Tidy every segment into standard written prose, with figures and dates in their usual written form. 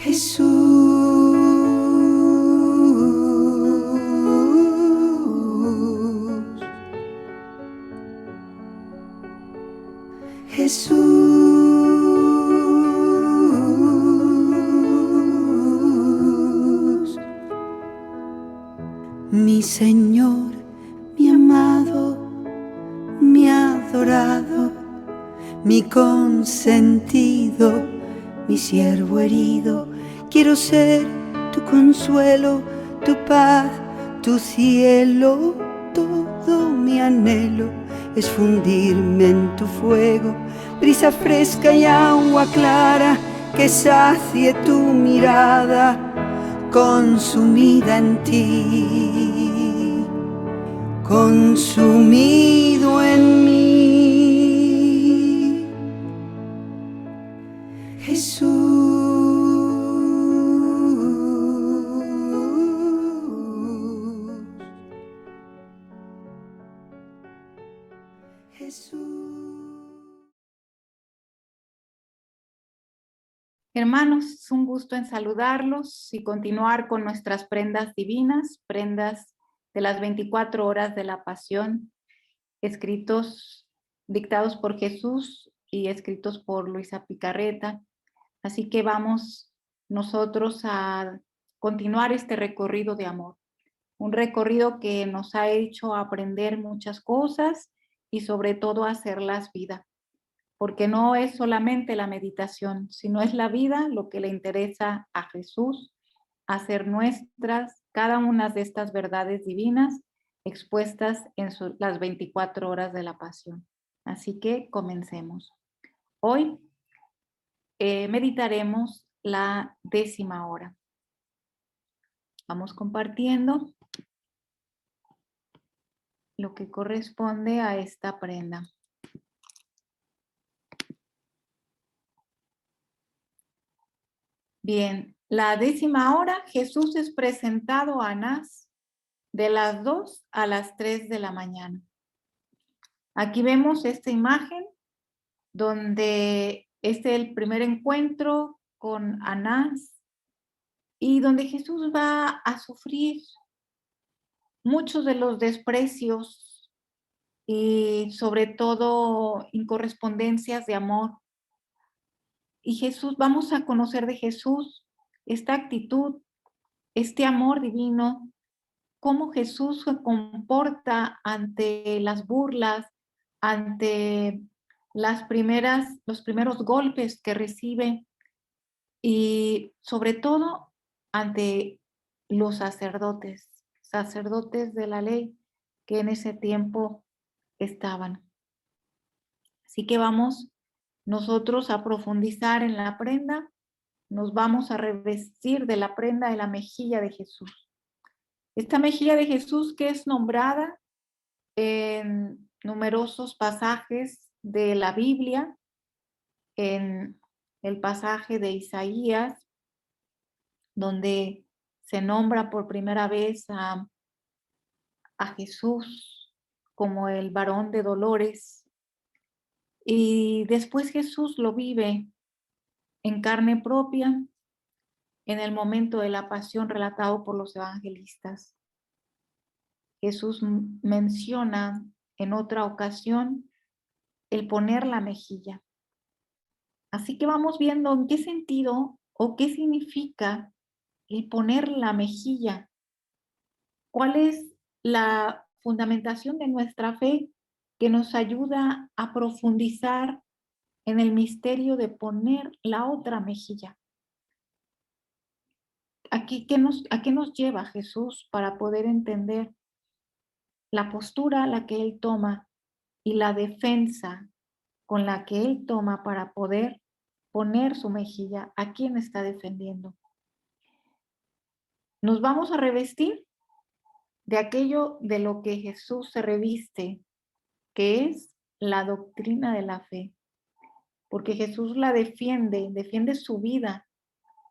Jesús, mi Señor, mi amado, mi adorado, mi consentido, mi siervo herido. Quiero ser tu consuelo, tu paz, tu cielo. Todo mi anhelo es fundirme en tu fuego, brisa fresca y agua clara que sacie tu mirada, consumida en ti, consumido en mí. Hermanos, es un gusto en saludarlos y continuar con nuestras prendas divinas, prendas de las 24 horas de la pasión, escritos, dictados por Jesús y escritos por Luisa Picarreta. Así que vamos nosotros a continuar este recorrido de amor, un recorrido que nos ha hecho aprender muchas cosas y sobre todo hacerlas vida. Porque no es solamente la meditación, sino es la vida lo que le interesa a Jesús, hacer nuestras cada una de estas verdades divinas expuestas en las 24 horas de la pasión. Así que comencemos. Hoy meditaremos la 10ª hora. Vamos compartiendo lo que corresponde a esta prenda. Bien, la 10ª hora, Jesús es presentado a Anás de las 2 a las 3 de la mañana. Aquí vemos esta imagen donde es el primer encuentro con Anás y donde Jesús va a sufrir muchos de los desprecios y sobre todo incorrespondencias de amor. Y Jesús, vamos a conocer de Jesús esta actitud, este amor divino, cómo Jesús se comporta ante las burlas, ante los primeros golpes que recibe y sobre todo ante los sacerdotes de la ley que en ese tiempo estaban. Así que vamos nosotros a profundizar en la prenda, nos vamos a revestir de la prenda de la mejilla de Jesús. Esta mejilla de Jesús que es nombrada en numerosos pasajes de la Biblia, en el pasaje de Isaías, donde se nombra por primera vez a Jesús como el varón de dolores, y después Jesús lo vive en carne propia en el momento de la pasión relatado por los evangelistas. Jesús menciona en otra ocasión el poner la mejilla. Así que vamos viendo en qué sentido o qué significa el poner la mejilla. ¿Cuál es la fundamentación de nuestra fe que nos ayuda a profundizar en el misterio de poner la otra mejilla? ¿A qué nos lleva Jesús para poder entender la postura a la que Él toma y la defensa con la que Él toma para poder poner su mejilla? ¿A quién está defendiendo? Nos vamos a revestir de aquello de lo que Jesús se reviste, que es la doctrina de la fe, porque Jesús la defiende su vida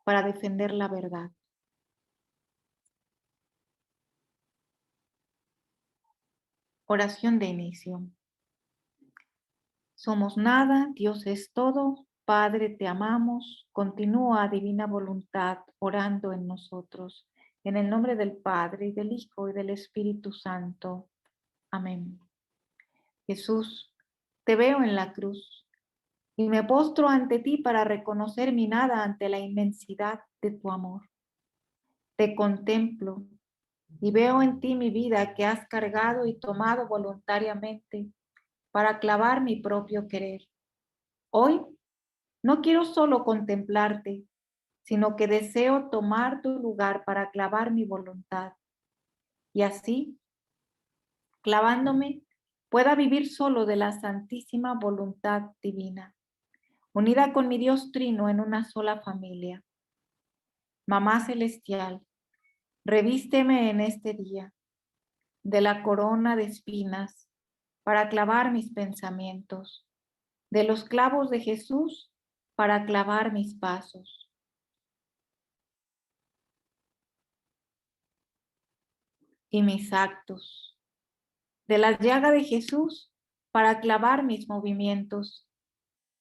para defender la verdad. Oración de inicio. Somos nada, Dios es todo, Padre, te amamos. Continúa, divina voluntad, orando en nosotros. En el nombre del Padre, y del Hijo, y del Espíritu Santo. Amén. Jesús, te veo en la cruz y me postro ante ti para reconocer mi nada ante la inmensidad de tu amor. Te contemplo y veo en ti mi vida que has cargado y tomado voluntariamente para clavar mi propio querer. Hoy no quiero solo contemplarte, sino que deseo tomar tu lugar para clavar mi voluntad. Y así, clavándome, pueda vivir solo de la santísima voluntad divina, unida con mi Dios Trino en una sola familia. Mamá Celestial, revísteme en este día de la corona de espinas para clavar mis pensamientos, de los clavos de Jesús para clavar mis pasos. Y mis actos, de la llaga de Jesús para clavar mis movimientos,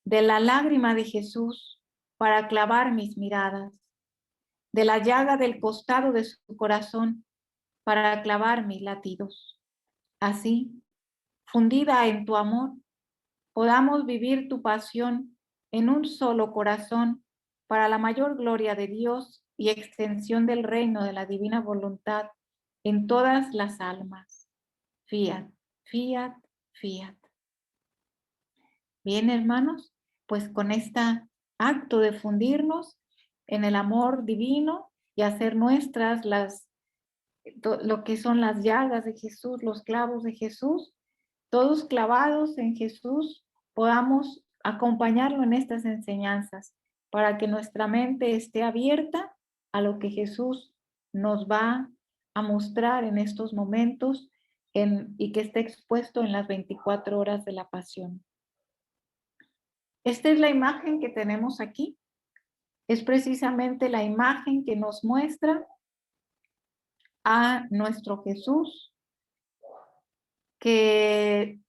de la lágrima de Jesús para clavar mis miradas, de la llaga del costado de su corazón para clavar mis latidos. Así, fundida en tu amor, podamos vivir tu pasión en un solo corazón para la mayor gloria de Dios y extensión del reino de la divina voluntad en todas las almas. Fiat, fiat, fiat. Bien, hermanos, pues con este acto de fundirnos en el amor divino y hacer nuestras lo que son las llagas de Jesús, los clavos de Jesús, todos clavados en Jesús, podamos acompañarlo en estas enseñanzas para que nuestra mente esté abierta a lo que Jesús nos va a mostrar en estos momentos y que esté expuesto en las 24 horas de la pasión. Esta es la imagen que tenemos aquí. Es precisamente la imagen que nos muestra a nuestro Jesús, que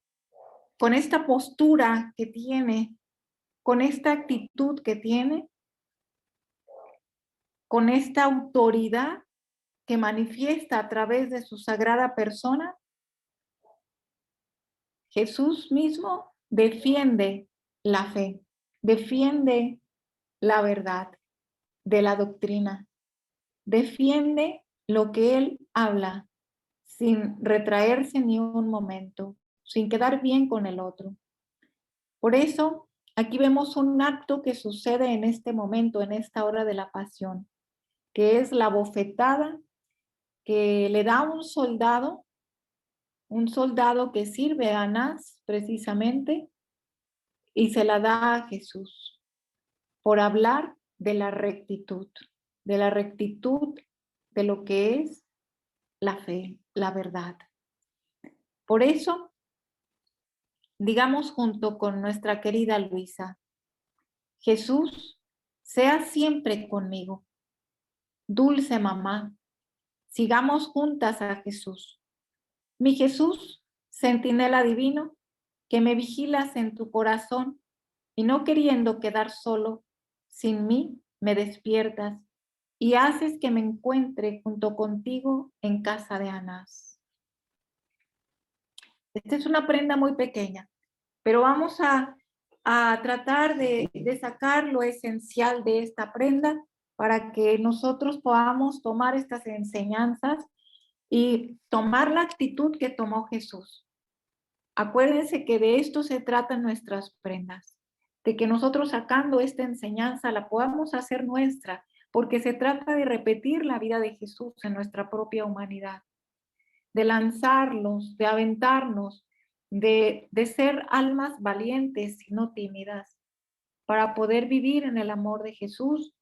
con esta postura que tiene, con esta actitud que tiene, con esta autoridad que manifiesta a través de su sagrada persona, Jesús mismo defiende la fe, defiende la verdad de la doctrina, defiende lo que él habla sin retraerse ni un momento, sin quedar bien con el otro. Por eso, aquí vemos un acto que sucede en este momento, en esta hora de la pasión, que es la bofetada que le da un soldado que sirve a Anás precisamente, y se la da a Jesús por hablar de la rectitud de lo que es la fe, la verdad. Por eso, digamos junto con nuestra querida Luisa, Jesús, sea siempre conmigo. Dulce mamá, sigamos juntas a Jesús. Mi Jesús, centinela divino, que me vigilas en tu corazón y no queriendo quedar solo, sin mí me despiertas y haces que me encuentre junto contigo en casa de Anás. Esta es una prenda muy pequeña, pero vamos a tratar de sacar lo esencial de esta prenda para que nosotros podamos tomar estas enseñanzas y tomar la actitud que tomó Jesús. Acuérdense que de esto se tratan nuestras prendas, de que nosotros sacando esta enseñanza la podamos hacer nuestra, porque se trata de repetir la vida de Jesús en nuestra propia humanidad, de lanzarlos, de aventarnos, de ser almas valientes y no tímidas, para poder vivir en el amor de Jesús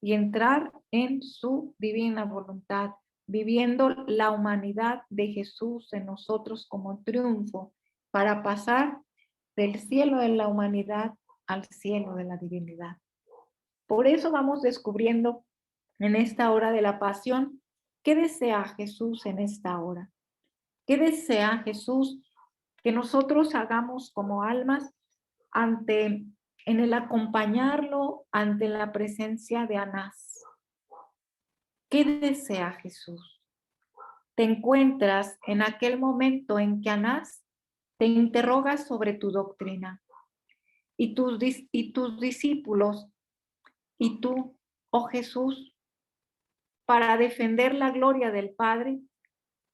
y entrar en su divina voluntad, viviendo la humanidad de Jesús en nosotros como triunfo, para pasar del cielo de la humanidad al cielo de la divinidad. Por eso vamos descubriendo en esta hora de la pasión qué desea Jesús en esta hora. ¿Qué desea Jesús que nosotros hagamos como almas ante en el acompañarlo ante la presencia de Anás. ¿Qué desea Jesús? Te encuentras en aquel momento en que Anás te interroga sobre tu doctrina y tus discípulos y tú, oh Jesús, para defender la gloria del Padre,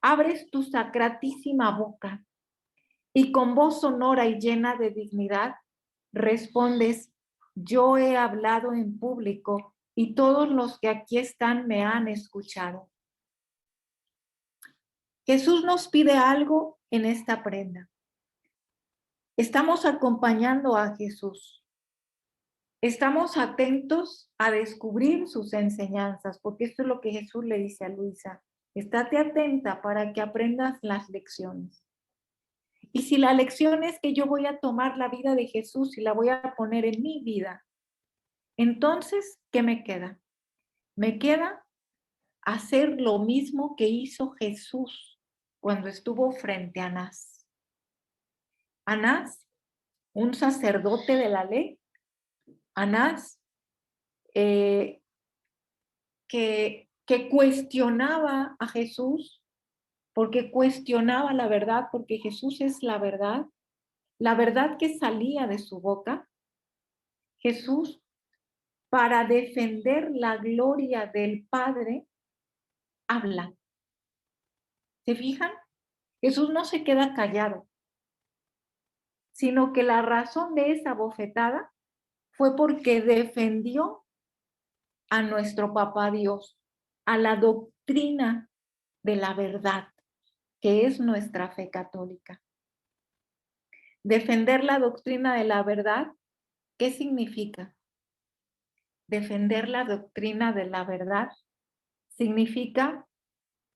abres tu sacratísima boca y con voz sonora y llena de dignidad respondes: yo he hablado en público y todos los que aquí están me han escuchado. Jesús nos pide algo en esta prenda. Estamos acompañando a Jesús. Estamos atentos a descubrir sus enseñanzas, porque esto es lo que Jesús le dice a Luisa. Estate atenta para que aprendas las lecciones. Y si la lección es que yo voy a tomar la vida de Jesús y la voy a poner en mi vida, entonces, ¿qué me queda? Me queda hacer lo mismo que hizo Jesús cuando estuvo frente a Anás. Anás, un sacerdote de la ley, Anás, que cuestionaba a Jesús, porque cuestionaba la verdad, porque Jesús es la verdad que salía de su boca. Jesús, para defender la gloria del Padre, habla. ¿Se fijan? Jesús no se queda callado, sino que la razón de esa bofetada fue porque defendió a nuestro Papá Dios, a la doctrina de la verdad, que es nuestra fe católica. Defender la doctrina de la verdad, ¿qué significa? Defender la doctrina de la verdad significa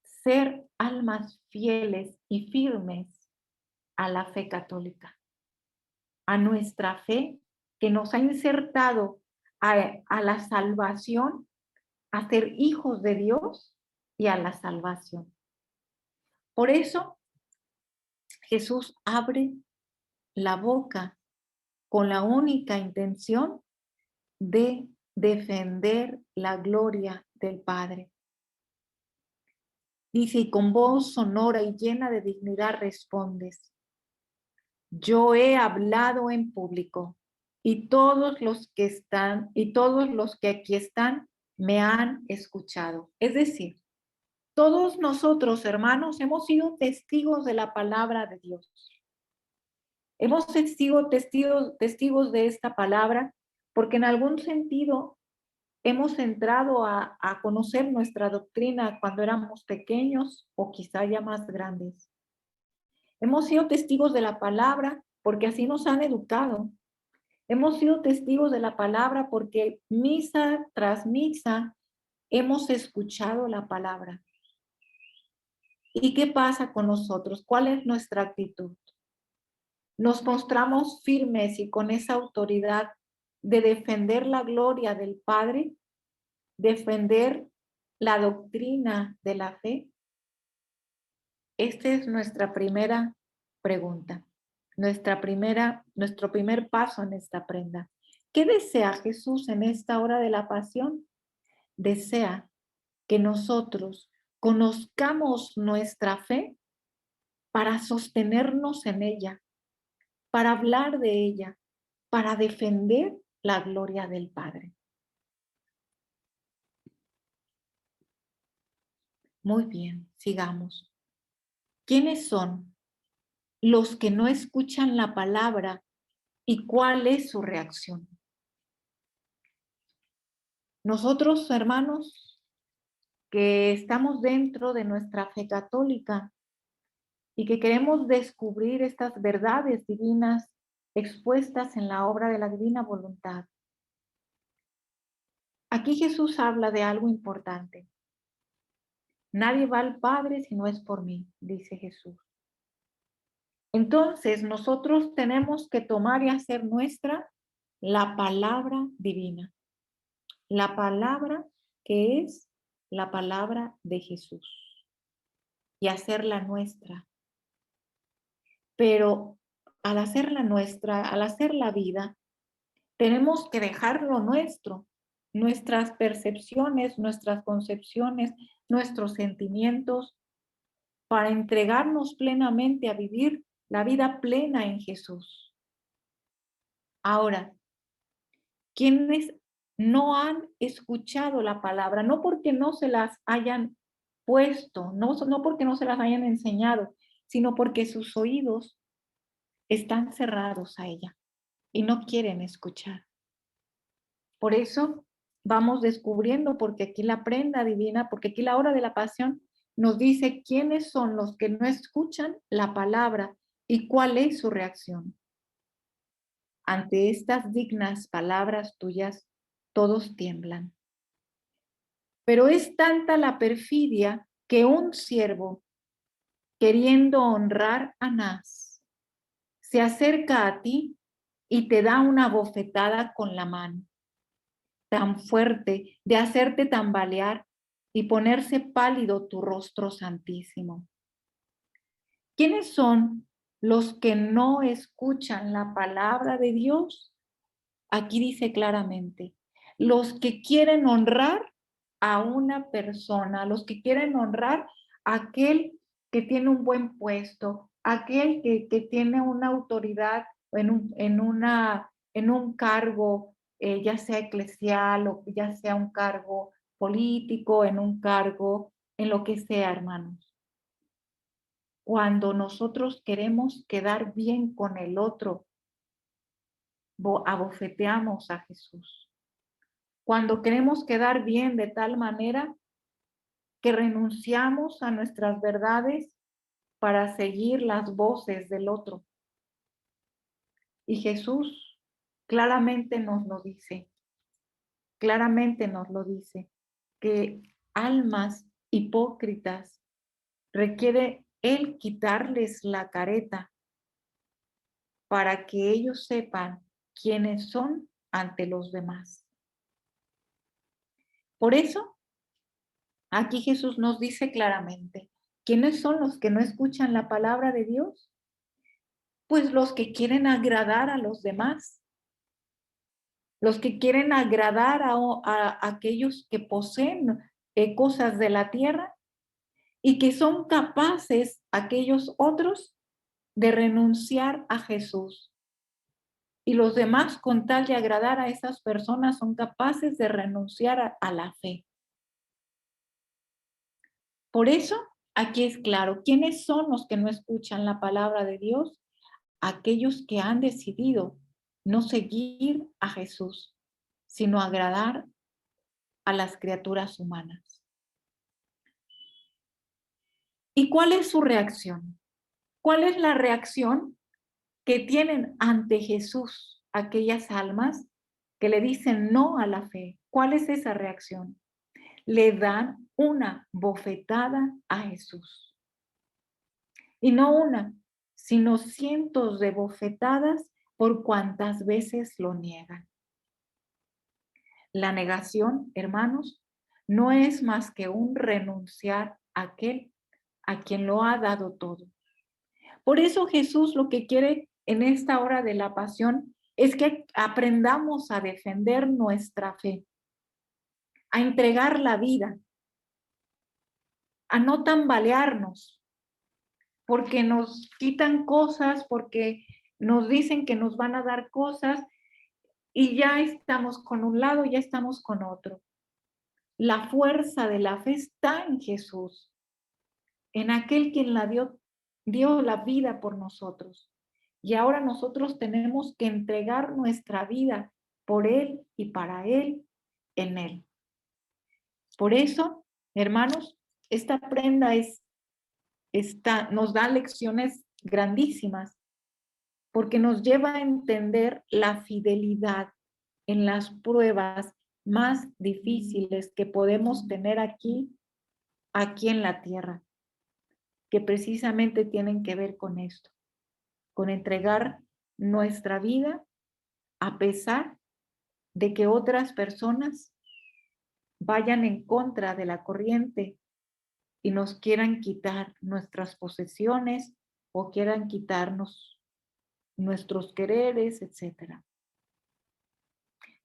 ser almas fieles y firmes a la fe católica, a nuestra fe que nos ha insertado a la salvación, a ser hijos de Dios y a la salvación. Por eso Jesús abre la boca con la única intención de defender la gloria del Padre. Dice, y con voz sonora y llena de dignidad respondes: yo he hablado en público y todos los que aquí están me han escuchado. Es decir, todos nosotros, hermanos, hemos sido testigos de la palabra de Dios. Hemos sido testigos de esta palabra porque en algún sentido hemos entrado a conocer nuestra doctrina cuando éramos pequeños o quizá ya más grandes. Hemos sido testigos de la palabra porque así nos han educado. Hemos sido testigos de la palabra porque misa tras misa hemos escuchado la palabra. ¿Y qué pasa con nosotros? ¿Cuál es nuestra actitud? Nos mostramos firmes y con esa autoridad de defender la gloria del Padre, defender la doctrina de la fe. Esta es nuestra primera pregunta, nuestro primer paso en esta prenda. ¿Qué desea Jesús en esta hora de la pasión? Desea que nosotros conozcamos nuestra fe para sostenernos en ella, para hablar de ella, para defender la gloria del Padre. Muy bien, sigamos. ¿Quiénes son los que no escuchan la palabra y cuál es su reacción? Nosotros, hermanos, que estamos dentro de nuestra fe católica y que queremos descubrir estas verdades divinas expuestas en la obra de la divina voluntad. Aquí Jesús habla de algo importante. Nadie va al Padre si no es por mí, dice Jesús. Entonces nosotros tenemos que tomar y hacer nuestra la palabra divina. La palabra que es la palabra de Jesús. Y hacerla nuestra. Pero al hacerla nuestra, al hacer la vida, Tenemos que dejar lo nuestro, nuestras percepciones, nuestras concepciones, nuestros sentimientos, para entregarnos plenamente a vivir la vida plena en Jesús. Ahora, quienes no han escuchado la palabra, no porque no se las hayan puesto, no porque no se las hayan enseñado, sino porque sus oídos están cerrados a ella y no quieren escuchar. Por eso vamos descubriendo, porque aquí la prenda divina, porque aquí la hora de la pasión nos dice quiénes son los que no escuchan la palabra y cuál es su reacción. Ante estas dignas palabras tuyas, todos tiemblan. Pero es tanta la perfidia que un siervo, queriendo honrar a Anás, se acerca a ti y te da una bofetada con la mano, tan fuerte de hacerte tambalear y ponerse pálido tu rostro santísimo. ¿Quiénes son los que no escuchan la palabra de Dios? Aquí dice claramente, los que quieren honrar a una persona, los que quieren honrar a aquel que tiene un buen puesto, aquel que tiene una autoridad en un cargo, ya sea eclesial o ya sea un cargo político, en un cargo, en lo que sea, hermanos. Cuando nosotros queremos quedar bien con el otro, abofeteamos a Jesús. Cuando queremos quedar bien de tal manera que renunciamos a nuestras verdades para seguir las voces del otro. Y Jesús claramente nos lo dice, que almas hipócritas requiere Él quitarles la careta para que ellos sepan quiénes son ante los demás. Por eso, aquí Jesús nos dice claramente, ¿quiénes son los que no escuchan la palabra de Dios? Pues los que quieren agradar a los demás, los que quieren agradar a aquellos que poseen cosas de la tierra y que son capaces, aquellos otros, de renunciar a Jesús. Y los demás, con tal de agradar a esas personas, son capaces de renunciar a la fe. Por eso, aquí es claro, ¿quiénes son los que no escuchan la palabra de Dios? Aquellos que han decidido no seguir a Jesús, sino agradar a las criaturas humanas. ¿Y cuál es su reacción? ¿Cuál es la reacción que tienen ante Jesús aquellas almas que le dicen no a la fe? ¿Cuál es esa reacción? Le dan una bofetada a Jesús. Y no una, sino cientos de bofetadas por cuantas veces lo niegan. La negación, hermanos, no es más que un renunciar a aquel a quien lo ha dado todo. Por eso Jesús lo que quiere en esta hora de la pasión es que aprendamos a defender nuestra fe, a entregar la vida, a no tambalearnos, porque nos quitan cosas, porque nos dicen que nos van a dar cosas y ya estamos con un lado, ya estamos con otro. La fuerza de la fe está en Jesús, en aquel quien dio la vida por nosotros. Y ahora nosotros tenemos que entregar nuestra vida por Él y para Él, en Él. Por eso, hermanos, esta prenda nos da lecciones grandísimas, porque nos lleva a entender la fidelidad en las pruebas más difíciles que podemos tener aquí en la tierra, que precisamente tienen que ver con esto, con entregar nuestra vida a pesar de que otras personas vayan en contra de la corriente y nos quieran quitar nuestras posesiones o quieran quitarnos nuestros quereres, etcétera.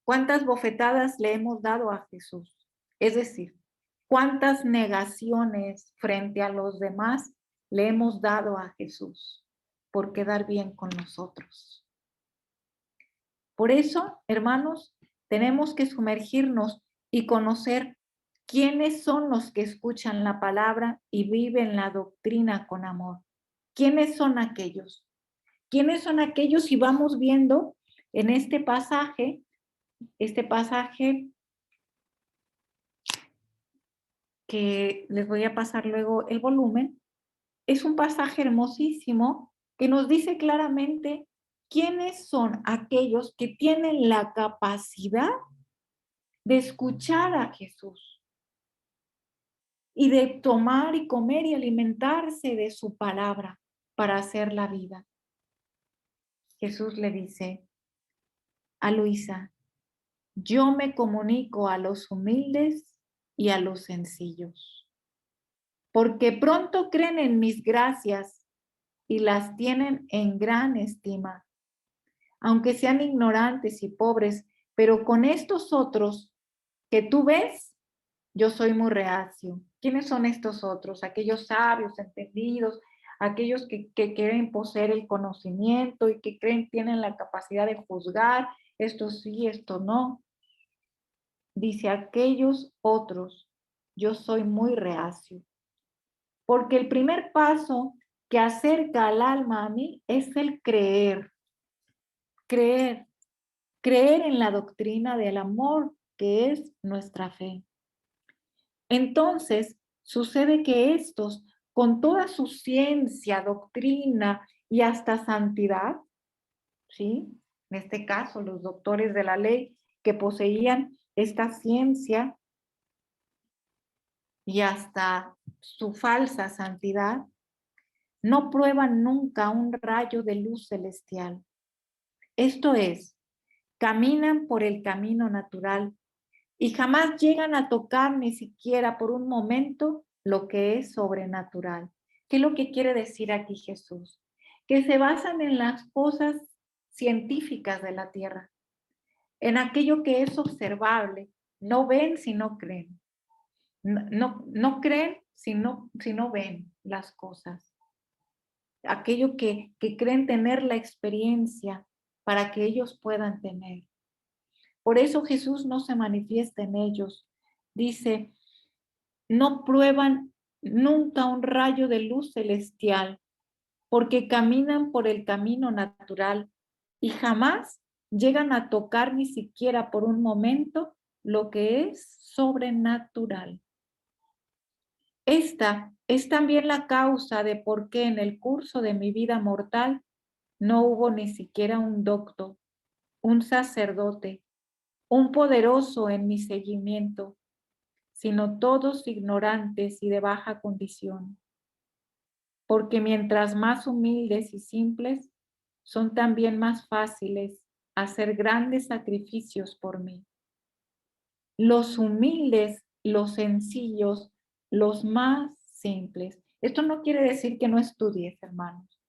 ¿Cuántas bofetadas le hemos dado a Jesús? Es decir, ¿cuántas negaciones frente a los demás le hemos dado a Jesús por quedar bien con nosotros? Por eso, hermanos, tenemos que sumergirnos y conocer quiénes son los que escuchan la palabra y viven la doctrina con amor. ¿Quiénes son aquellos? ¿Quiénes son aquellos? Y vamos viendo en este pasaje que les voy a pasar luego el volumen, es un pasaje hermosísimo que nos dice claramente quiénes son aquellos que tienen la capacidad de escuchar a Jesús y de tomar y comer y alimentarse de su palabra para hacer la vida. Jesús le dice a Luisa, yo me comunico a los humildes y a los sencillos, porque pronto creen en mis gracias y las tienen en gran estima, aunque sean ignorantes y pobres, pero con estos otros que tú ves, yo soy muy reacio. ¿Quiénes son estos otros? Aquellos sabios, entendidos, aquellos que quieren poseer el conocimiento y que creen tienen la capacidad de juzgar, esto sí, esto no. Dice, aquellos otros, yo soy muy reacio. Porque el primer paso que acerca al alma a mí es el creer. Creer. Creer en la doctrina del amor que es nuestra fe. Entonces, sucede que estos, con toda su ciencia, doctrina y hasta santidad, ¿sí? En este caso, los doctores de la ley que poseían esta ciencia y hasta su falsa santidad, no prueban nunca un rayo de luz celestial. Esto es, caminan por el camino natural y jamás llegan a tocar ni siquiera por un momento lo que es sobrenatural. ¿Qué es lo que quiere decir aquí Jesús? Que se basan en las cosas científicas de la tierra, en aquello que es observable. No ven si no creen. No creen si no ven las cosas. Aquello que creen tener la experiencia para que ellos puedan tener. Por eso Jesús no se manifiesta en ellos. Dice, no prueban nunca un rayo de luz celestial, porque caminan por el camino natural y jamás llegan a tocar ni siquiera por un momento lo que es sobrenatural. Esta es también la causa de por qué en el curso de mi vida mortal no hubo ni siquiera un doctor, un sacerdote, un poderoso en mi seguimiento, sino todos ignorantes y de baja condición. Porque mientras más humildes y simples, son también más fáciles hacer grandes sacrificios por mí. Los humildes, los sencillos, los más simples. Esto no quiere decir que no estudies, hermanos.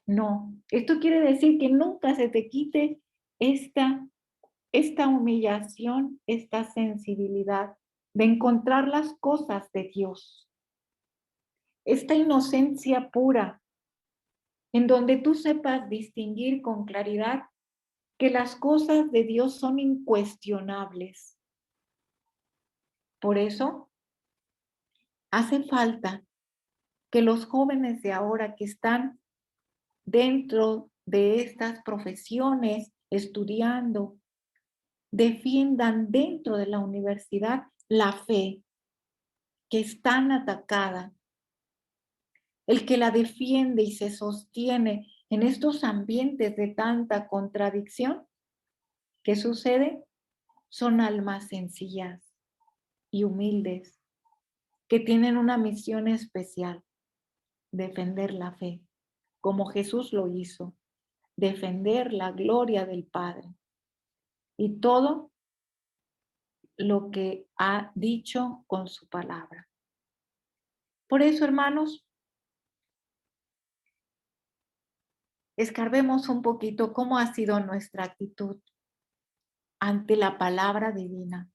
No, esto quiere decir que nunca se te quite esta humillación, esta sensibilidad de encontrar las cosas de Dios. Esta inocencia pura, en donde tú sepas distinguir con claridad que las cosas de Dios son incuestionables. Por eso, hace falta que los jóvenes de ahora que están dentro de estas profesiones, estudiando, defiendan dentro de la universidad la fe que es tan atacada. El que la defiende y se sostiene en estos ambientes de tanta contradicción, ¿qué sucede? Son almas sencillas y humildes que tienen una misión especial, defender la fe, como Jesús lo hizo, defender la gloria del Padre y todo lo que ha dicho con su palabra. Por eso, hermanos, escarbemos un poquito cómo ha sido nuestra actitud ante la palabra divina?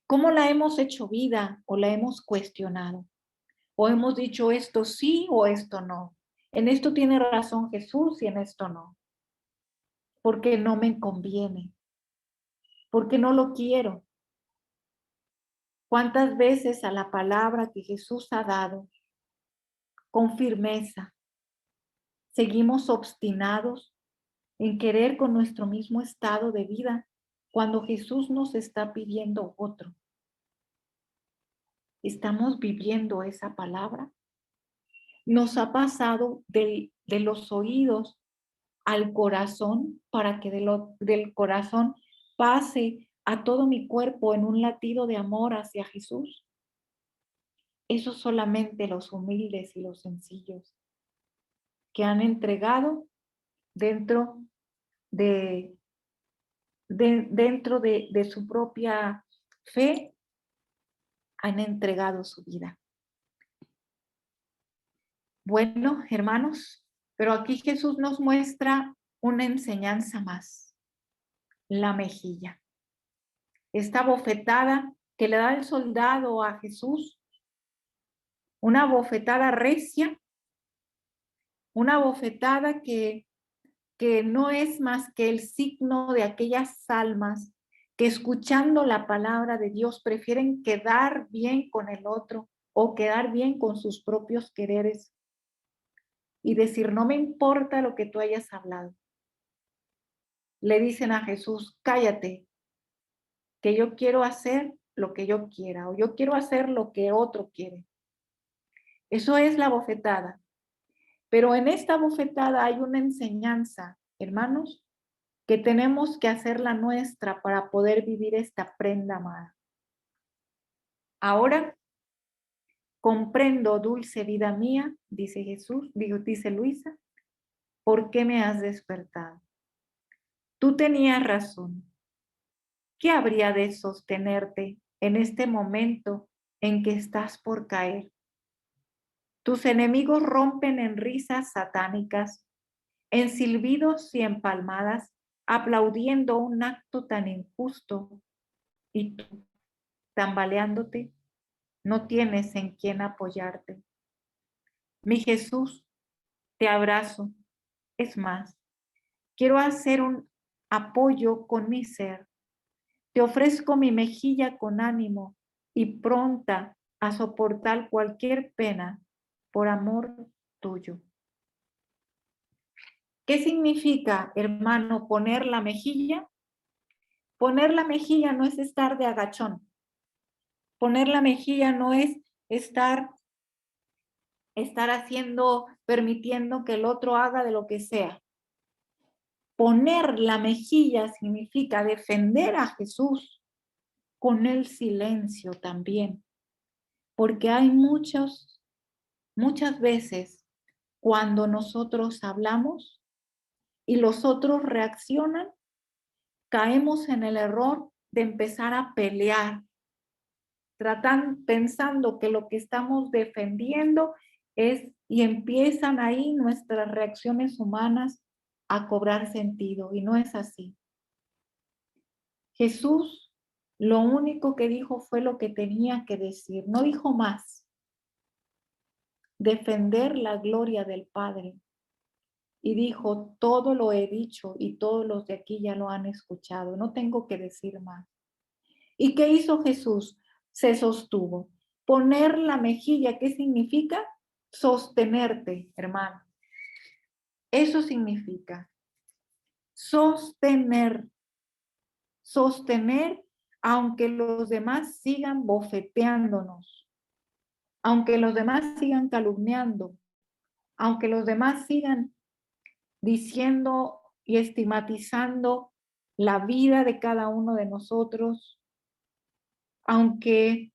¿Cómo la hemos hecho vida o la hemos cuestionado? ¿O hemos dicho esto sí o esto no? En esto tiene razón Jesús y en esto no. Porque no me conviene. Porque no lo quiero. ¿Cuántas veces a la palabra que Jesús ha dado con firmeza seguimos obstinados en querer con nuestro mismo estado de vida cuando Jesús nos está pidiendo otro? ¿Estamos viviendo esa palabra? Nos ha pasado de los oídos al corazón para que del corazón pase a todo mi cuerpo en un latido de amor hacia Jesús. Eso solamente los humildes y los sencillos que han entregado dentro de su propia fe, han entregado su vida. Bueno, hermanos, pero aquí Jesús nos muestra una enseñanza más, la mejilla. Esta bofetada que le da el soldado a Jesús, una bofetada recia, una bofetada que no es más que el signo de aquellas almas que escuchando la palabra de Dios prefieren quedar bien con el otro o quedar bien con sus propios quereres y decir, no me importa lo que tú hayas hablado. Le dicen a Jesús, cállate, que yo quiero hacer lo que yo quiera o yo quiero hacer lo que otro quiere. Eso es la bofetada. Pero en esta bofetada hay una enseñanza, hermanos, que tenemos que hacer la nuestra para poder vivir esta prenda amada. Ahora comprendo, dulce vida mía, dice Jesús, dice Luisa, ¿por qué me has despertado? Tú tenías razón. ¿Qué habría de sostenerte en este momento en que estás por caer? Tus enemigos rompen en risas satánicas, en silbidos y en palmadas, aplaudiendo un acto tan injusto, y tú, tambaleándote, no tienes en quién apoyarte. Mi Jesús, te abrazo. Es más, quiero hacer un apoyo con mi ser. Te ofrezco mi mejilla con ánimo y pronta a soportar cualquier pena por amor tuyo. ¿Qué significa, hermano, poner la mejilla? Poner la mejilla no es estar de agachón. Poner la mejilla no es estar haciendo, permitiendo que el otro haga de lo que sea. Poner la mejilla significa defender a Jesús con el silencio también, porque hay muchas veces cuando nosotros hablamos y los otros reaccionan, caemos en el error de empezar a pelear, pensando que lo que estamos defendiendo es, y empiezan ahí nuestras reacciones humanas a cobrar sentido, y no es así. Jesús lo único que dijo fue lo que tenía que decir, no dijo más. Defender la gloria del Padre. Y dijo, todo lo he dicho y todos los de aquí ya lo han escuchado, no tengo que decir más. ¿Y qué hizo Jesús? Se sostuvo. Poner la mejilla, ¿qué significa? Sostenerte, hermano. Eso significa sostener. Sostener aunque los demás sigan bofeteándonos, aunque los demás sigan calumniando, aunque los demás sigan diciendo y estigmatizando la vida de cada uno de nosotros, aunque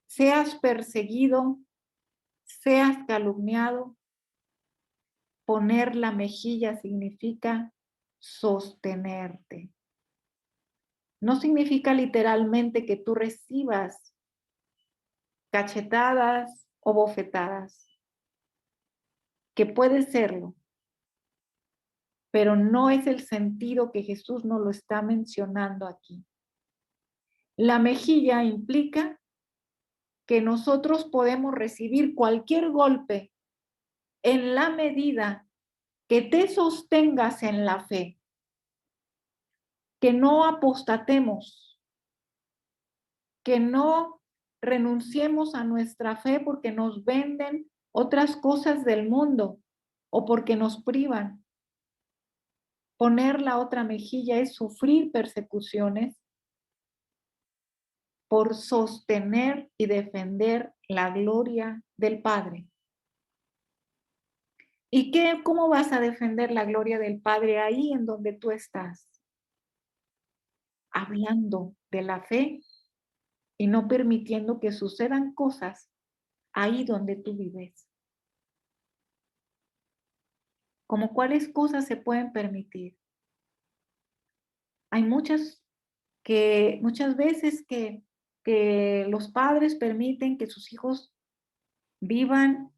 seas perseguido, seas calumniado, poner la mejilla significa sostenerte. No significa literalmente que tú recibas cachetadas o bofetadas, que puede serlo, pero no es el sentido que Jesús nos lo está mencionando aquí. La mejilla implica que nosotros podemos recibir cualquier golpe en la medida que te sostengas en la fe, que no apostatemos, que no renunciemos a nuestra fe porque nos venden otras cosas del mundo o porque nos privan. Poner la otra mejilla es sufrir persecuciones por sostener y defender la gloria del Padre. ¿Y cómo vas a defender la gloria del Padre ahí en donde tú estás? Hablando de la fe y no permitiendo que sucedan cosas ahí donde tú vives. ¿Cómo cuáles cosas se pueden permitir? Hay muchas veces que los padres permiten que sus hijos vivan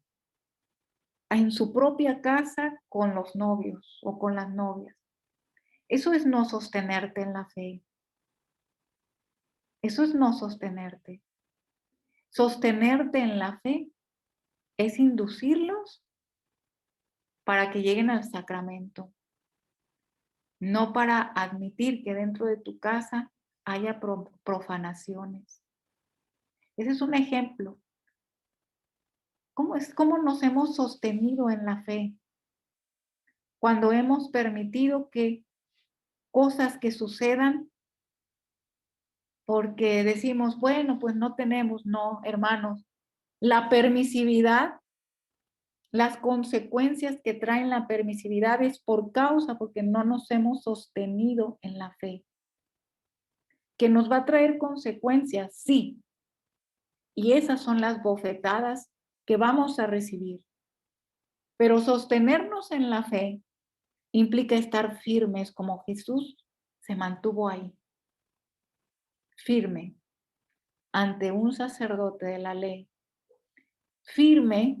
en su propia casa con los novios o con las novias. Eso es no sostenerte en la fe. Eso es no sostenerte. Sostenerte en la fe es inducirlos para que lleguen al sacramento, no para admitir que dentro de tu casa haya profanaciones. Ese es un ejemplo. ¿Cómo nos hemos sostenido en la fe? Cuando hemos permitido que cosas que sucedan porque decimos, bueno, pues no tenemos, no, hermanos, la permisividad, las consecuencias que traen la permisividad es por causa, porque no nos hemos sostenido en la fe. Que nos va a traer consecuencias, sí, y esas son las bofetadas que vamos a recibir. Pero sostenernos en la fe implica estar firmes como Jesús se mantuvo ahí, firme ante un sacerdote de la ley, firme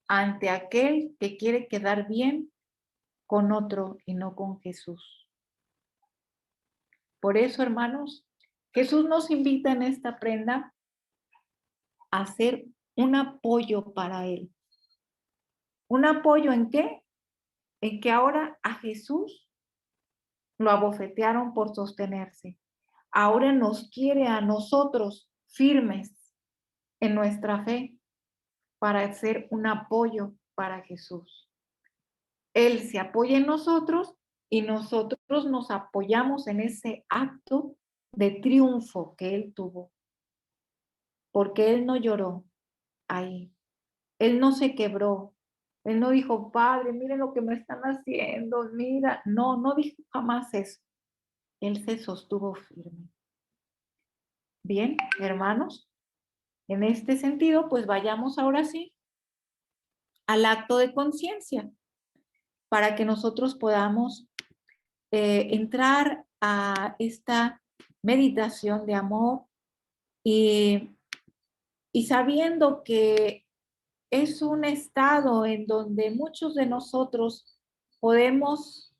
ante aquel que quiere quedar bien con otro y no con Jesús. Por eso, hermanos, Jesús nos invita en esta prenda a hacer un apoyo para Él. ¿Un apoyo en qué? En que ahora a Jesús lo abofetearon por sostenerse. Ahora nos quiere a nosotros firmes en nuestra fe para hacer un apoyo para Jesús. Él se apoya en nosotros y nosotros nos apoyamos en ese acto de triunfo que Él tuvo. Porque Él no lloró ahí. Él no se quebró. Él no dijo, Padre, miren lo que me están haciendo, mira. No, no dijo jamás eso. Él se sostuvo firme. Bien, hermanos, en este sentido, pues vayamos ahora sí al acto de conciencia para que nosotros podamos entrar a esta meditación de amor y sabiendo que es un estado en donde muchos de nosotros podemos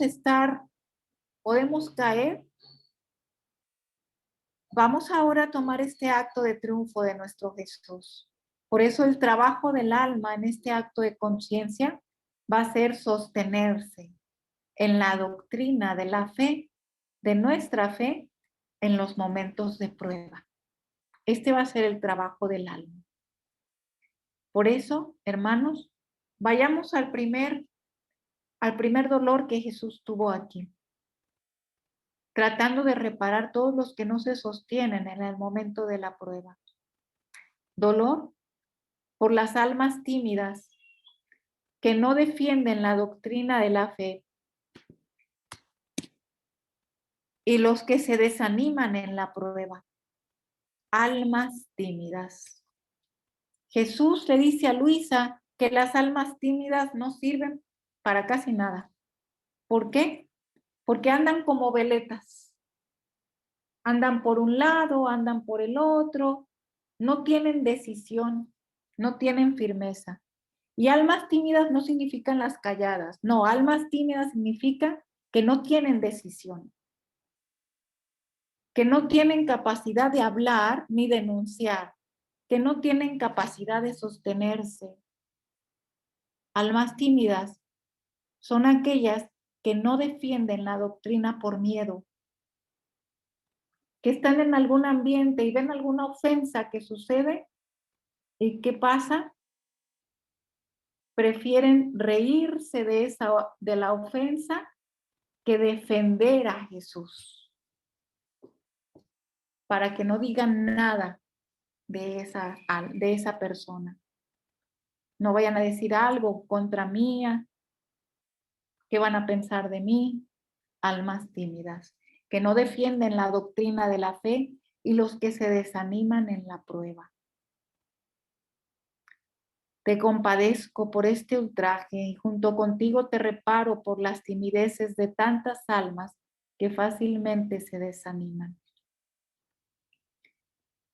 estar, podemos caer. Vamos ahora a tomar este acto de triunfo de nuestro Jesús. Por eso el trabajo del alma en este acto de conciencia va a ser sostenerse en la doctrina de la fe, de nuestra fe, en los momentos de prueba. Este va a ser el trabajo del alma. Por eso, hermanos, vayamos al primer dolor que Jesús tuvo aquí, tratando de reparar todos los que no se sostienen en el momento de la prueba. Dolor por las almas tímidas que no defienden la doctrina de la fe y los que se desaniman en la prueba. Almas tímidas. Jesús le dice a Luisa que las almas tímidas no sirven para casi nada. ¿Por qué? Porque andan como veletas. Andan por un lado, andan por el otro, no tienen decisión, no tienen firmeza. Y almas tímidas no significan las calladas. No, almas tímidas significa que no tienen decisión, que no tienen capacidad de hablar ni denunciar, que no tienen capacidad de sostenerse. Almas tímidas son aquellas que no defienden la doctrina por miedo, que están en algún ambiente y ven alguna ofensa que sucede. ¿Y qué pasa? Prefieren reírse de la ofensa que defender a Jesús, para que no digan nada de esa persona. No vayan a decir algo contra mía. ¿Qué van a pensar de mí? Almas tímidas, que no defienden la doctrina de la fe y los que se desaniman en la prueba. Te compadezco por este ultraje y junto contigo te reparo por las timideces de tantas almas que fácilmente se desaniman.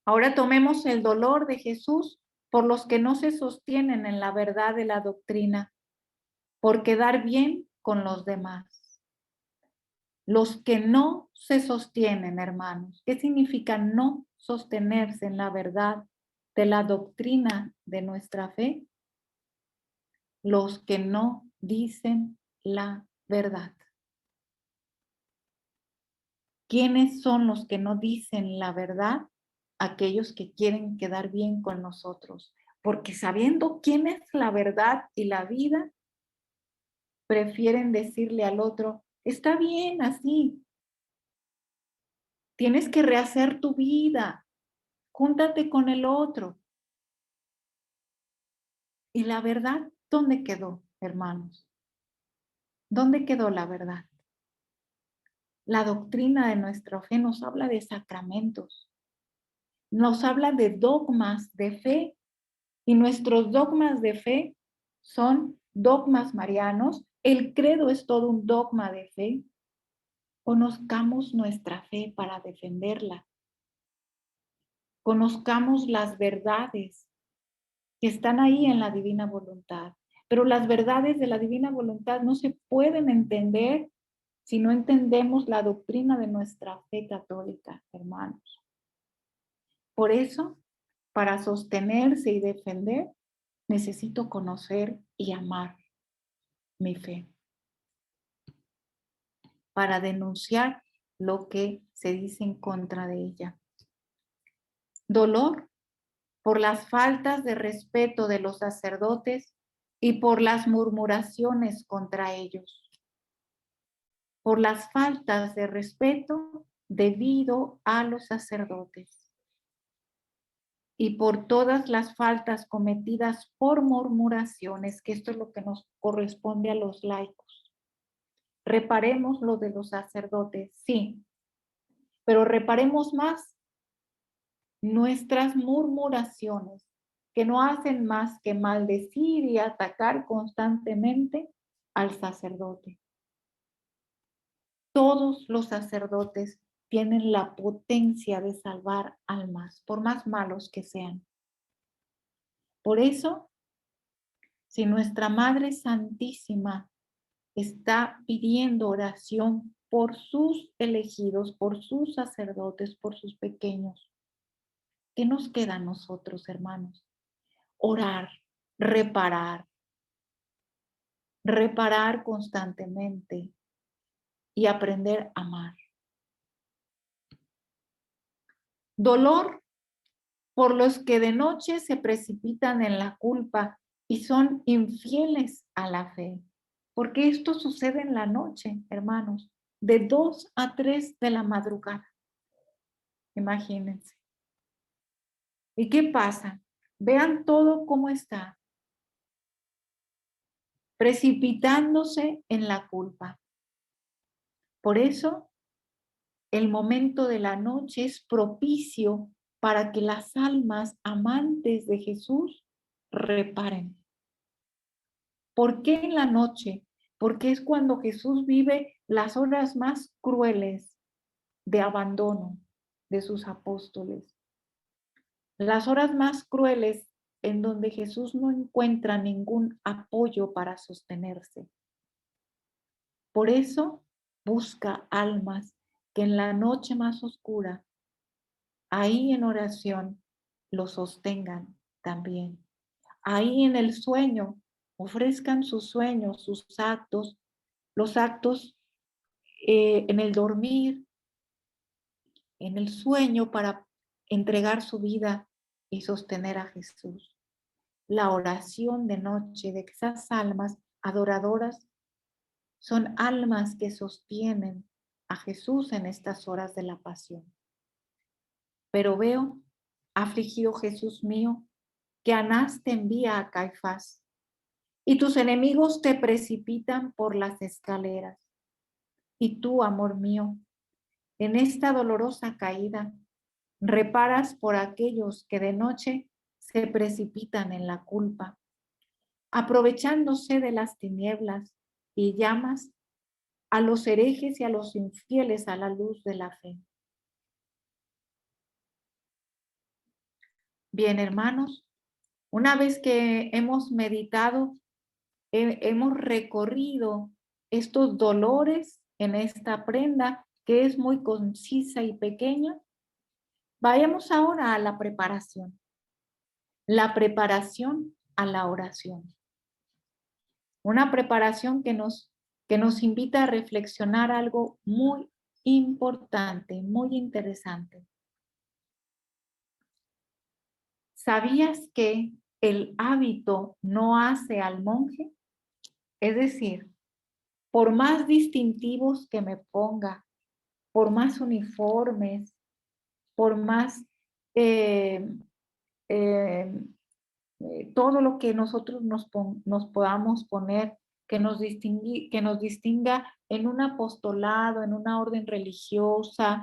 Ahora tomemos el dolor de Jesús por los que no se sostienen en la verdad de la doctrina, por quedar bien con los demás. Los que no se sostienen, hermanos. ¿Qué significa no sostenerse en la verdad de la doctrina de nuestra fe? Los que no dicen la verdad. ¿Quiénes son los que no dicen la verdad? Aquellos que quieren quedar bien con nosotros. Porque sabiendo quién es la verdad y la vida, prefieren decirle al otro, está bien así, tienes que rehacer tu vida, júntate con el otro. ¿Y la verdad dónde quedó, hermanos? ¿Dónde quedó la verdad? La doctrina de nuestra fe nos habla de sacramentos, nos habla de dogmas de fe, y nuestros dogmas de fe son dogmas marianos. El credo es todo un dogma de fe. Conozcamos nuestra fe para defenderla. Conozcamos las verdades que están ahí en la divina voluntad. Pero las verdades de la divina voluntad no se pueden entender si no entendemos la doctrina de nuestra fe católica, hermanos. Por eso, para sostenerse y defender, necesito conocer y amar mi fe. Para denunciar lo que se dice en contra de ella. Dolor por las faltas de respeto de los sacerdotes y por las murmuraciones contra ellos. Por las faltas de respeto debido a los sacerdotes y por todas las faltas cometidas por murmuraciones, que esto es lo que nos corresponde a los laicos. Reparemos lo de los sacerdotes, sí, pero reparemos más nuestras murmuraciones, que no hacen más que maldecir y atacar constantemente al sacerdote. Todos los sacerdotes tienen la potencia de salvar almas, por más malos que sean. Por eso, si nuestra Madre Santísima está pidiendo oración por sus elegidos, por sus sacerdotes, por sus pequeños, ¿qué nos queda a nosotros, hermanos? Orar, reparar constantemente y aprender a amar. Dolor por los que de noche se precipitan en la culpa y son infieles a la fe. Porque esto sucede en la noche, hermanos, de 2 a 3 de la madrugada. Imagínense. ¿Y qué pasa? Vean todo cómo está. Precipitándose en la culpa. Por eso, el momento de la noche es propicio para que las almas amantes de Jesús reparen. ¿Por qué en la noche? Porque es cuando Jesús vive las horas más crueles de abandono de sus apóstoles. Las horas más crueles en donde Jesús no encuentra ningún apoyo para sostenerse. Por eso busca almas que en la noche más oscura, ahí en oración, lo sostengan también. Ahí en el sueño, ofrezcan sus sueños, sus actos, los actos en el dormir, en el sueño para entregar su vida y sostener a Jesús. La oración de noche de esas almas adoradoras son almas que sostienen a Jesús en estas horas de la pasión. Pero veo, afligido Jesús mío, que Anás te envía a Caifás y tus enemigos te precipitan por las escaleras. Y tú, amor mío, en esta dolorosa caída, reparas por aquellos que de noche se precipitan en la culpa, aprovechándose de las tinieblas, y llamas a los herejes y a los infieles a la luz de la fe. Bien, hermanos, una vez que hemos meditado, hemos recorrido estos dolores en esta prenda que es muy concisa y pequeña, vayamos ahora a la preparación a la oración. Una preparación que nos invita a reflexionar algo muy importante, muy interesante. ¿Sabías que el hábito no hace al monje? Es decir, por más distintivos que me ponga, por más uniformes, por más eh, eh, todo lo que nosotros nos podamos poner que nos distinga en un apostolado, en una orden religiosa,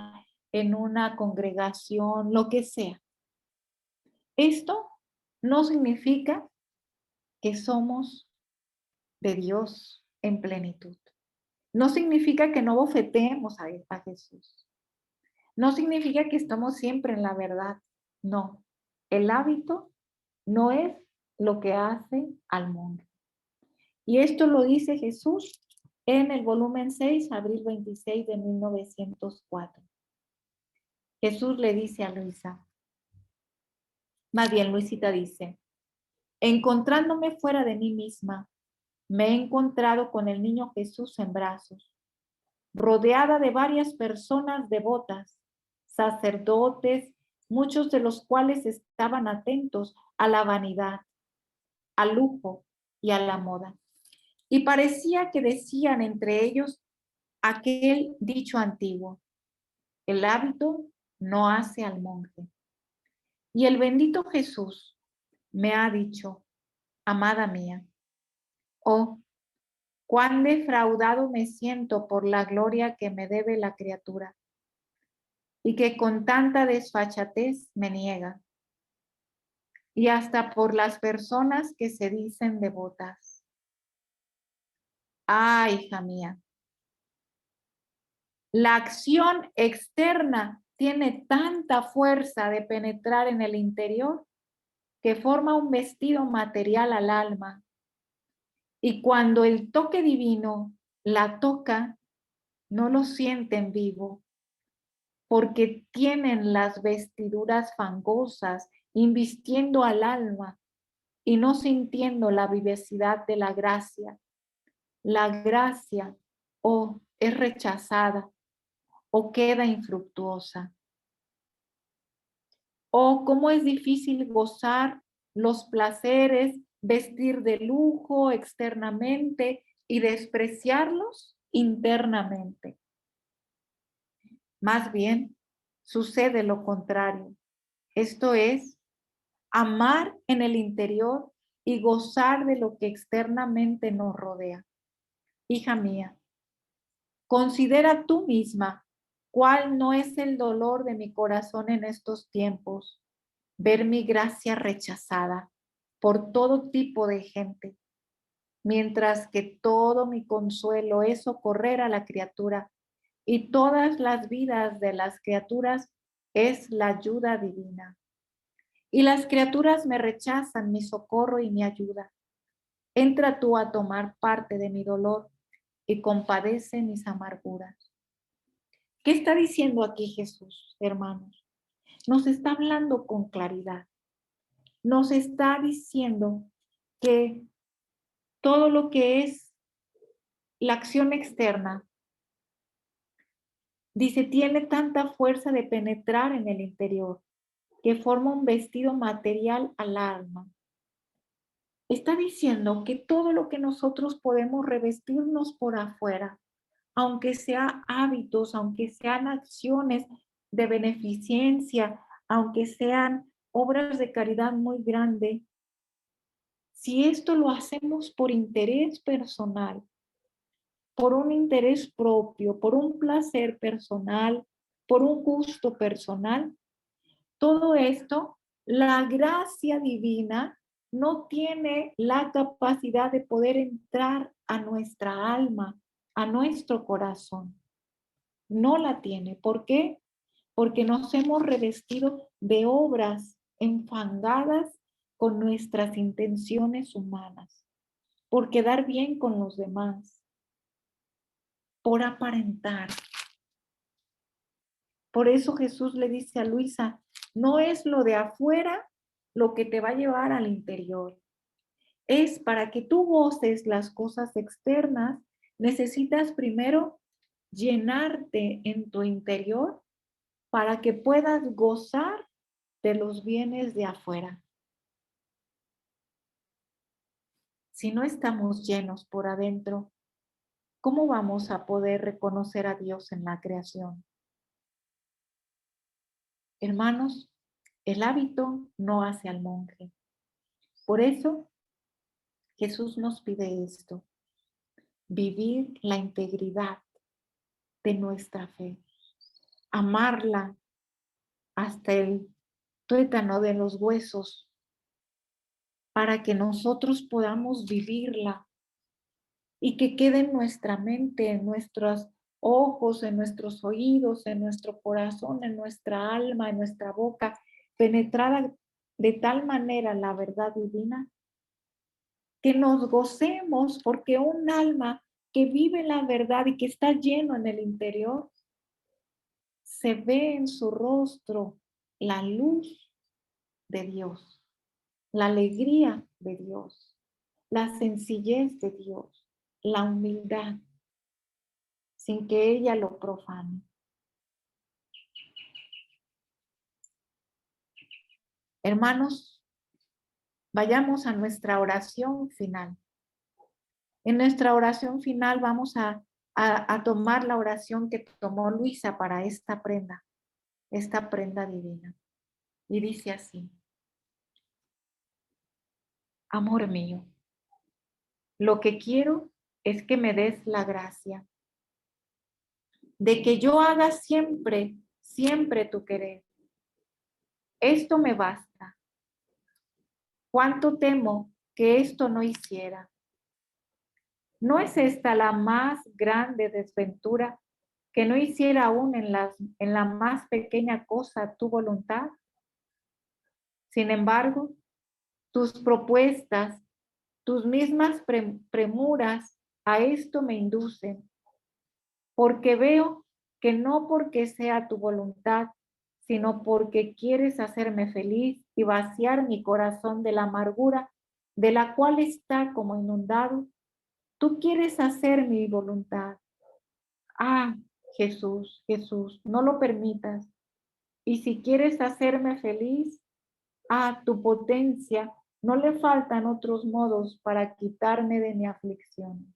en una congregación, lo que sea. Esto no significa que somos de Dios en plenitud. No significa que no bofeteemos a Jesús. No significa que estamos siempre en la verdad. No. El hábito no es lo que hace al mundo. Y esto lo dice Jesús en el volumen 6, abril 26 de 1904. Jesús le dice a Luisa, más bien Luisita dice, encontrándome fuera de mí misma, me he encontrado con el niño Jesús en brazos, rodeada de varias personas devotas, sacerdotes, muchos de los cuales estaban atentos a la vanidad, al lujo y a la moda. Y parecía que decían entre ellos aquel dicho antiguo, el hábito no hace al monje. Y el bendito Jesús me ha dicho, amada mía, oh, cuán defraudado me siento por la gloria que me debe la criatura y que con tanta desfachatez me niega, y hasta por las personas que se dicen devotas. Ah, hija mía, la acción externa tiene tanta fuerza de penetrar en el interior que forma un vestido material al alma. Y cuando el toque divino la toca, no lo sienten vivo, porque tienen las vestiduras fangosas invistiendo al alma y no sintiendo la vivacidad de la gracia. La gracia o es rechazada o queda infructuosa. O cómo es difícil gozar los placeres, vestir de lujo externamente y despreciarlos internamente. Más bien, sucede lo contrario. Esto es, amar en el interior y gozar de lo que externamente nos rodea. Hija mía, considera tú misma cuál no es el dolor de mi corazón en estos tiempos, ver mi gracia rechazada por todo tipo de gente, mientras que todo mi consuelo es socorrer a la criatura y todas las vidas de las criaturas es la ayuda divina. y las criaturas me rechazan mi socorro y mi ayuda. Entra tú a tomar parte de mi dolor y compadece mis amarguras. ¿Qué está diciendo aquí Jesús, hermanos? Nos está hablando con claridad. Nos está diciendo que todo lo que es la acción externa, dice, tiene tanta fuerza de penetrar en el interior, que forma un vestido material al alma. Está diciendo que todo lo que nosotros podemos revestirnos por afuera, aunque sean hábitos, aunque sean acciones de beneficencia, aunque sean obras de caridad muy grandes, si esto lo hacemos por interés personal, por un interés propio, por un placer personal, por un gusto personal, todo esto, la gracia divina no tiene la capacidad de poder entrar a nuestra alma, a nuestro corazón. No la tiene. ¿Por qué? Porque nos hemos revestido de obras enfangadas con nuestras intenciones humanas, por quedar bien con los demás, por aparentar. Por eso Jesús le dice a Luisa, no es lo de afuera lo que te va a llevar al interior. Es para que tú goces las cosas externas, necesitas primero llenarte en tu interior para que puedas gozar de los bienes de afuera. Si no estamos llenos por adentro, ¿cómo vamos a poder reconocer a Dios en la creación? Hermanos, el hábito no hace al monje. Por eso Jesús nos pide esto, vivir la integridad de nuestra fe, amarla hasta el tuétano de los huesos, para que nosotros podamos vivirla y que quede en nuestra mente, en nuestros ojos, en nuestros oídos, en nuestro corazón, en nuestra alma, en nuestra boca, penetrada de tal manera la verdad divina, que nos gocemos porque un alma que vive la verdad y que está lleno en el interior, se ve en su rostro la luz de Dios, la alegría de Dios, la sencillez de Dios, la humildad, sin que ella lo profane. Hermanos, vayamos a nuestra oración final. En nuestra oración final vamos a tomar la oración que tomó Luisa para esta prenda divina. Y dice así, amor mío, lo que quiero es que me des la gracia de que yo haga siempre, siempre tu querer. Esto me basta. Cuánto temo que esto no hiciera. ¿No es esta la más grande desventura que no hiciera aún en la más pequeña cosa tu voluntad? Sin embargo, tus propuestas, tus mismas premuras a esto me inducen, porque veo que no porque sea tu voluntad, sino porque quieres hacerme feliz y vaciar mi corazón de la amargura de la cual está como inundado, tú quieres hacer mi voluntad. Ah, Jesús, Jesús, no lo permitas. Y si quieres hacerme feliz, a tu potencia no le faltan otros modos para quitarme de mi aflicción.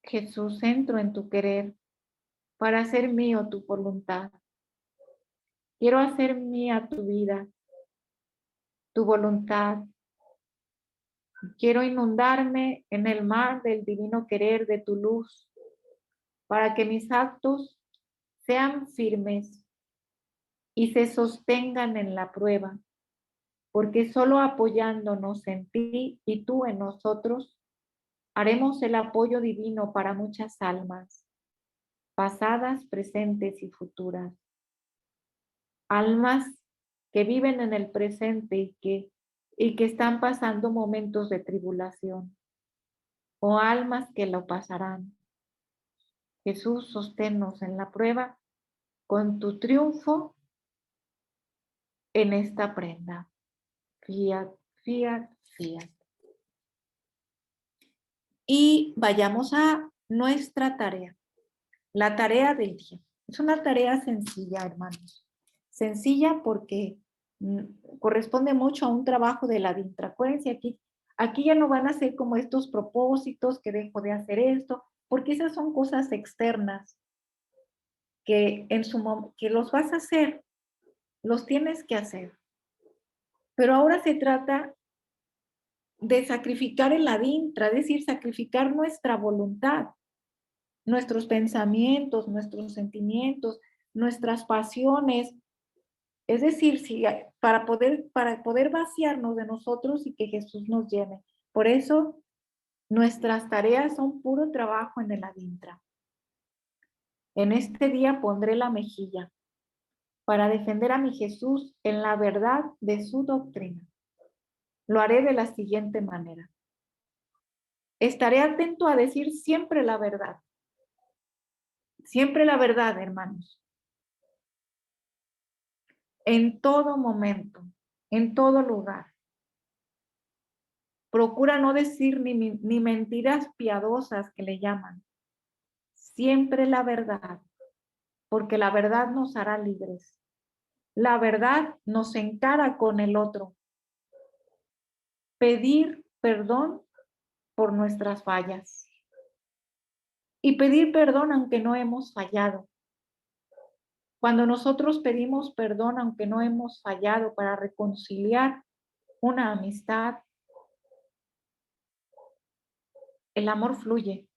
Jesús, entro en tu querer para hacer mío tu voluntad. Quiero hacer mía tu vida, tu voluntad. Quiero inundarme en el mar del divino querer de tu luz, para que mis actos sean firmes y se sostengan en la prueba, porque solo apoyándonos en ti y tú en nosotros, haremos el apoyo divino para muchas almas, pasadas, presentes y futuras. almas que viven en el presente y que están pasando momentos de tribulación, o almas que lo pasarán. Jesús, sosténnos en la prueba con tu triunfo en esta prenda. Fiat, fiat, fiat. Y vayamos a nuestra tarea, la tarea del día. Es una tarea sencilla, hermanos. Sencilla porque corresponde mucho a un trabajo de la DINTRA. Acuérdense, aquí ya no van a ser como estos propósitos que dejo de hacer esto, porque esas son cosas externas que que los vas a hacer, los tienes que hacer. Pero ahora se trata de sacrificar el adintra, es decir, sacrificar nuestra voluntad, nuestros pensamientos, nuestros sentimientos, nuestras pasiones. Es decir, para poder vaciarnos de nosotros y que Jesús nos llene. Por eso, nuestras tareas son puro trabajo en el adintra. En este día pondré la mejilla para defender a mi Jesús en la verdad de su doctrina. Lo haré de la siguiente manera. Estaré atento a decir siempre la verdad. Siempre la verdad, hermanos. En todo momento, en todo lugar. Procura no decir ni mentiras piadosas que le llaman. Siempre la verdad, porque la verdad nos hará libres. La verdad nos encara con el otro. Pedir perdón por nuestras fallas. Y pedir perdón aunque no hemos fallado. Cuando nosotros pedimos perdón aunque no hemos fallado para reconciliar una amistad, el amor fluye.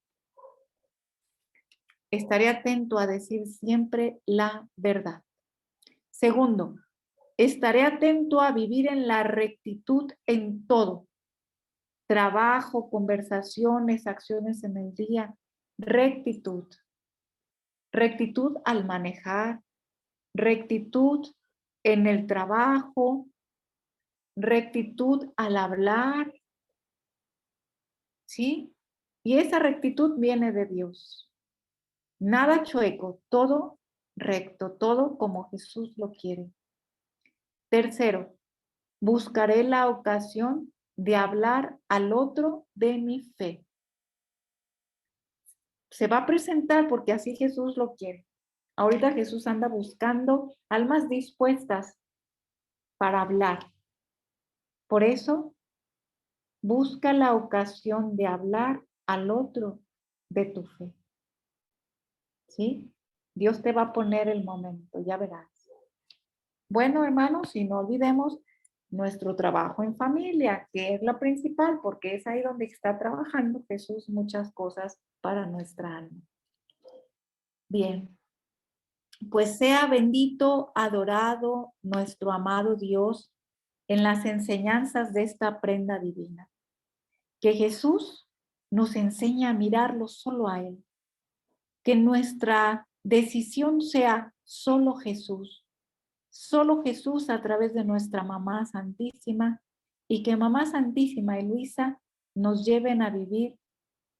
Estaré atento a decir siempre la verdad. Segundo, estaré atento a vivir en la rectitud en todo. Trabajo, conversaciones, acciones en el día. Rectitud. Rectitud al manejar. Rectitud en el trabajo. Rectitud al hablar. ¿Sí? Y esa rectitud viene de Dios. Nada chueco, todo recto, todo como Jesús lo quiere. Tercero, buscaré la ocasión de hablar al otro de mi fe. Se va a presentar porque así Jesús lo quiere. Ahorita Jesús anda buscando almas dispuestas para hablar. Por eso, busca la ocasión de hablar al otro de tu fe. ¿Sí? Dios te va a poner el momento, ya verás. Bueno, hermanos, y no olvidemos nuestro trabajo en familia, que es la principal, porque es ahí donde está trabajando Jesús muchas cosas para nuestra alma. Bien, pues sea bendito, adorado nuestro amado Dios en las enseñanzas de esta prenda divina. Que Jesús nos enseñe a mirarlo solo a Él. Que nuestra decisión sea solo Jesús a través de nuestra Mamá Santísima, y que Mamá Santísima y Luisa nos lleven a vivir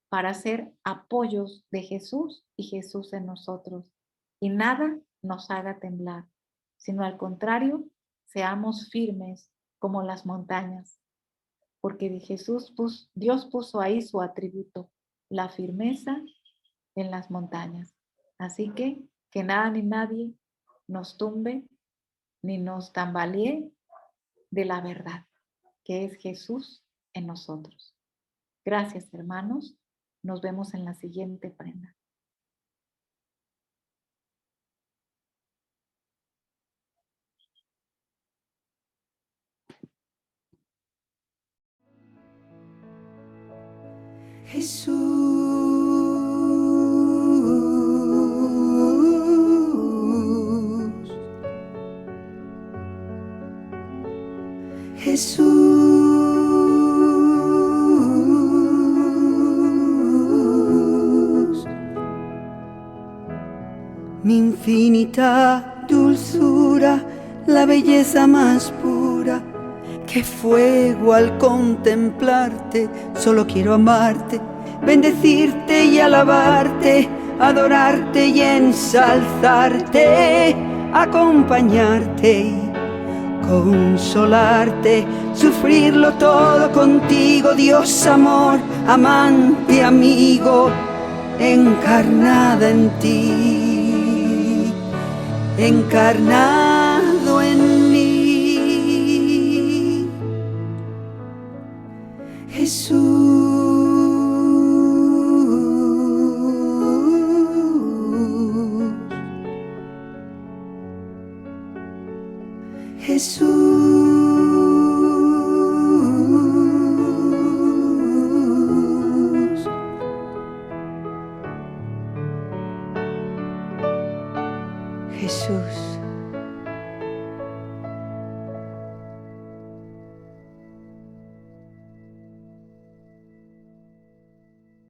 para ser apoyos de Jesús y Jesús en nosotros, y nada nos haga temblar, sino al contrario, seamos firmes como las montañas, porque Dios puso ahí su atributo, la firmeza en las montañas. Así que nada ni nadie nos tumbe ni nos tambalee de la verdad, que es Jesús en nosotros. Gracias, hermanos. Nos vemos en la siguiente prenda. Jesús, mi infinita dulzura la belleza más pura, que fuego al contemplarte. Solo quiero amarte, bendecirte y alabarte, adorarte y ensalzarte, acompañarte y consolarte, sufrirlo todo contigo, Dios amor, amante, amigo, encarnada en ti, encarnado en mí, Jesús.